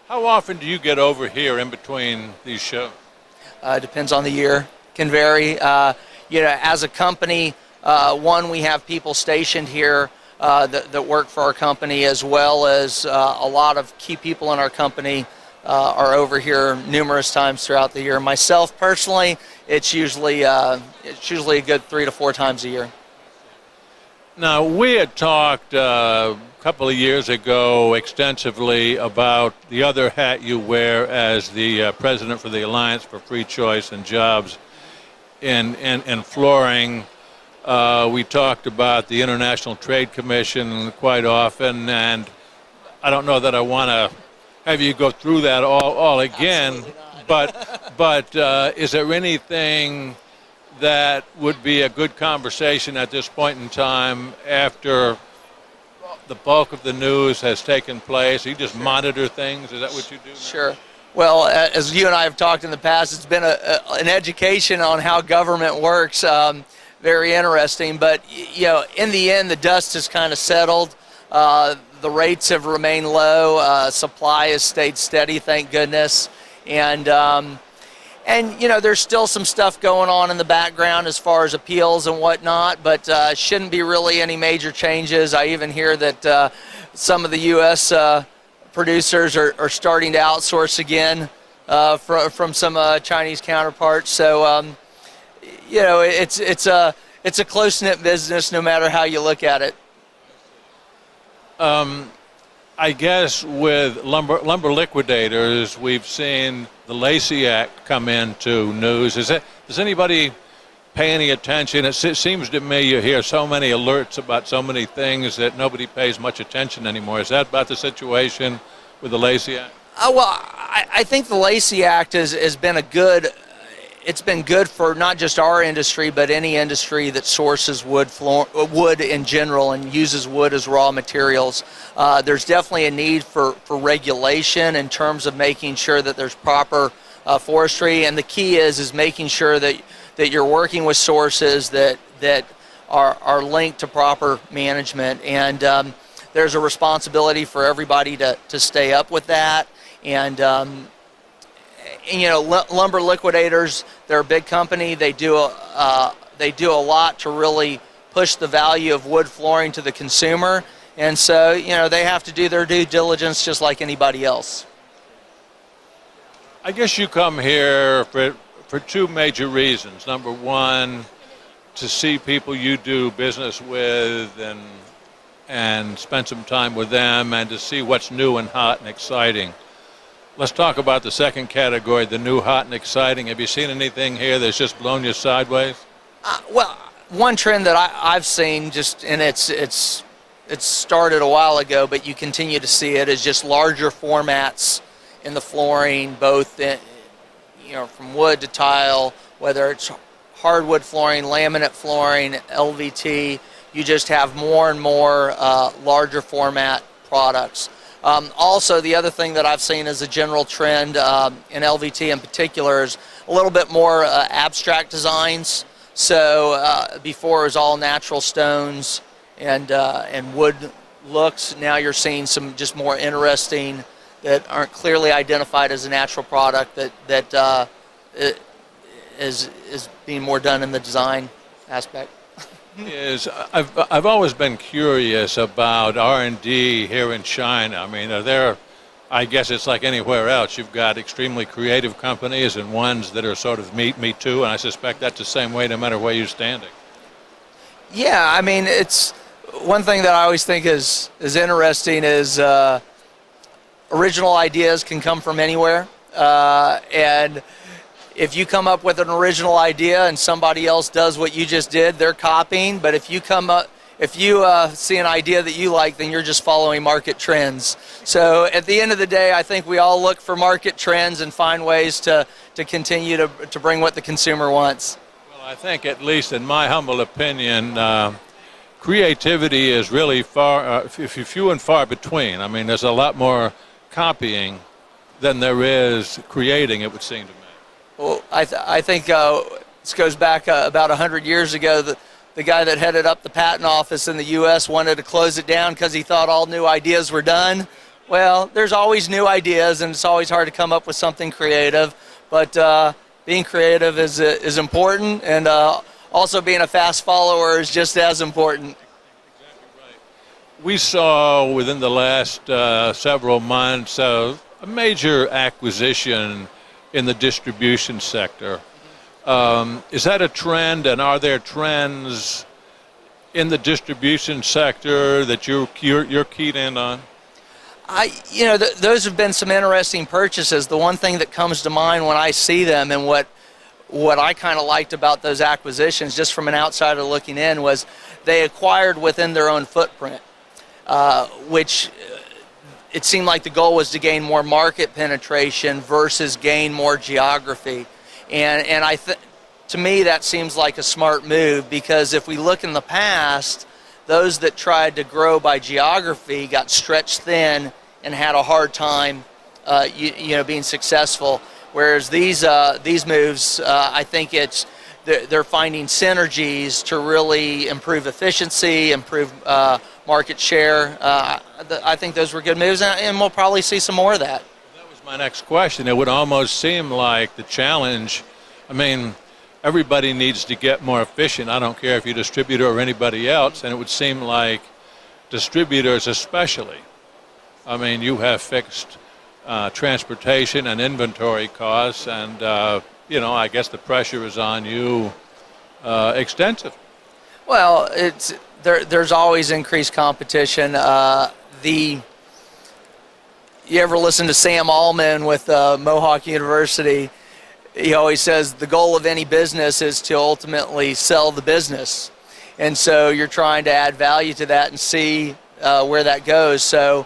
How often do you get over here in between these shows? Depends on the year. Can vary. As a company, we have people stationed here that work for our company, as well as a lot of key people in our company are over here numerous times throughout the year. Myself personally, it's usually a good 3 to 4 times a year. Now, we had talked a couple of years ago extensively about the other hat you wear as the president for the Alliance for Free Choice and Jobs in flooring. We talked about the International Trade Commission quite often, and I don't know that I want to have you go through that all again, but is there anything that would be a good conversation at this point in time after the bulk of the news has taken place? You just monitor things? Is that what you do now? Sure. Well, as you and I have talked in the past, it's been an education on how government works. Very interesting. But, in the end, the dust has kind of settled. The rates have remained low. Supply has stayed steady, thank goodness. And there's still some stuff going on in the background as far as appeals and whatnot, but shouldn't be really any major changes. I even hear that some of the U.S. Producers are starting to outsource again from some Chinese counterparts. So, it's a close-knit business no matter how you look at it. I guess with lumber liquidators, we've seen the Lacey Act come into news. Does anybody pay any attention? It seems to me you hear so many alerts about so many things that nobody pays much attention anymore. Is that about the situation with the Lacey Act? I think the Lacey Act has been it's been good for not just our industry, but any industry that sources wood in general and uses wood as raw materials. There's definitely a need for regulation in terms of making sure that there's proper forestry, and the key is making sure that you're working with sources that are linked to proper management, and there's a responsibility for everybody to stay up with that. And lumber liquidators, they're a big company. They do a lot to really push the value of wood flooring to the consumer. And so, they have to do their due diligence just like anybody else. I guess you come here for 2 major reasons. Number one, to see people you do business with and spend some time with them, and to see what's new and hot and exciting. Let's talk about the second category, the new, hot, and exciting. Have you seen anything here that's just blown you sideways? Well, one trend that I've seen, and it's started a while ago, but you continue to see it, is just larger formats in the flooring, both from wood to tile, whether it's hardwood flooring, laminate flooring, LVT. You just have more and more larger format products. Also, the other thing that I've seen as a general trend in LVT in particular is a little bit more abstract designs. So before it was all natural stones and wood looks. Now you're seeing some just more interesting that aren't clearly identified as a natural product that is being more done in the design aspect. I've always been curious about R&D here in China. I mean, I guess it's like anywhere else. You've got extremely creative companies and ones that are sort of me too, and I suspect that's the same way no matter where you're standing. Yeah, I mean, it's one thing that I always think is interesting is original ideas can come from anywhere, and if you come up with an original idea and somebody else does what you just did, they're copying. But if you see an idea that you like, then you're just following market trends. So at the end of the day, I think we all look for market trends and find ways to continue to bring what the consumer wants. Well, I think, at least in my humble opinion, creativity is really few and far between. I mean, there's a lot more copying than there is creating, it would seem to me. Well, I think this goes back about 100 years ago. The guy that headed up the patent office in the U.S. wanted to close it down because he thought all new ideas were done. Well, there's always new ideas, and it's always hard to come up with something creative. But being creative is important, and also being a fast follower is just as important. Exactly right. We saw within the last several months a major acquisition in the distribution sector. Is that a trend, and are there trends in the distribution sector that you're keyed in on? Those have been some interesting purchases. The one thing that comes to mind when I see them, and what I kind of liked about those acquisitions, just from an outsider looking in, was they acquired within their own footprint, which it seemed like the goal was to gain more market penetration versus gain more geography. And to me, that seems like a smart move, because if we look in the past, those that tried to grow by geography got stretched thin and had a hard time, being successful. Whereas these moves, I think they're finding synergies to really improve efficiency, improve market share. I think those were good moves, and we'll probably see some more of that. That was my next question. It would almost seem like the challenge, I mean, everybody needs to get more efficient. I don't care if you're a distributor or anybody else, and it would seem like distributors especially. I mean, you have fixed transportation and inventory costs, and, I guess the pressure is on you extensive. Well, there's always increased competition. You ever listen to Sam Allman with Mohawk University? He always says the goal of any business is to ultimately sell the business. And so you're trying to add value to that and see where that goes. So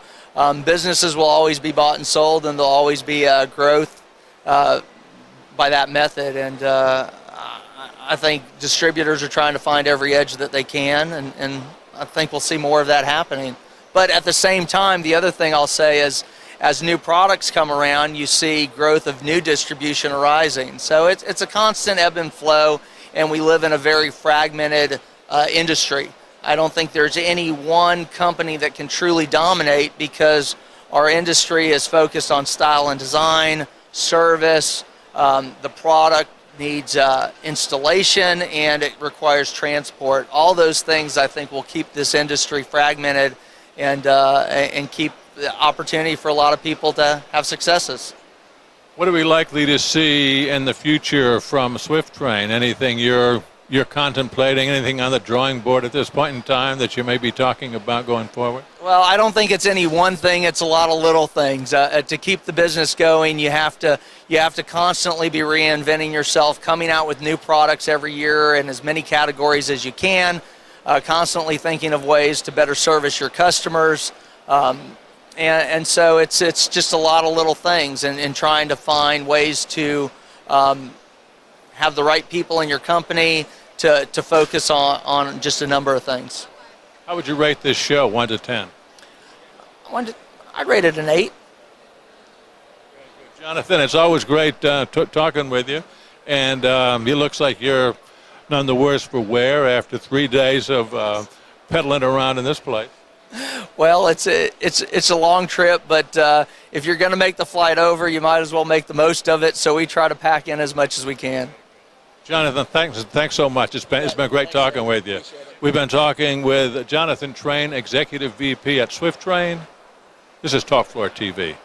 businesses will always be bought and sold, and there'll always be growth by that method. And I think distributors are trying to find every edge that they can, and I think we'll see more of that happening. But at the same time, the other thing I'll say is, as new products come around, you see growth of new distribution arising. So it's a constant ebb and flow, and we live in a very fragmented industry. I don't think there's any one company that can truly dominate, because our industry is focused on style and design, service. The product needs installation, and it requires transport. All those things, I think, will keep this industry fragmented and keep the opportunity for a lot of people to have successes. What are we likely to see in the future from Swiff-Train? Anything you're contemplating, anything on the drawing board at this point in time that you may be talking about going forward? Well, I don't think it's any one thing. It's a lot of little things. To keep the business going, you have to constantly be reinventing yourself, coming out with new products every year in as many categories as you can, constantly thinking of ways to better service your customers. And so it's just a lot of little things, and trying to find ways to have the right people in your company to focus on just a number of things. How would you rate this show, 1 to 10? I'd rate it an 8. Jonathan, it's always great talking with you, and it looks like you're none the worse for wear after 3 days of pedaling around in this place. Well, it's a long trip, but if you're going to make the flight over, you might as well make the most of it. So we try to pack in as much as we can. Jonathan, thanks so much. It's been great talking with you. We've been talking with Jonathan Train, Executive VP at Swiff-Train. This is Talk Floor TV.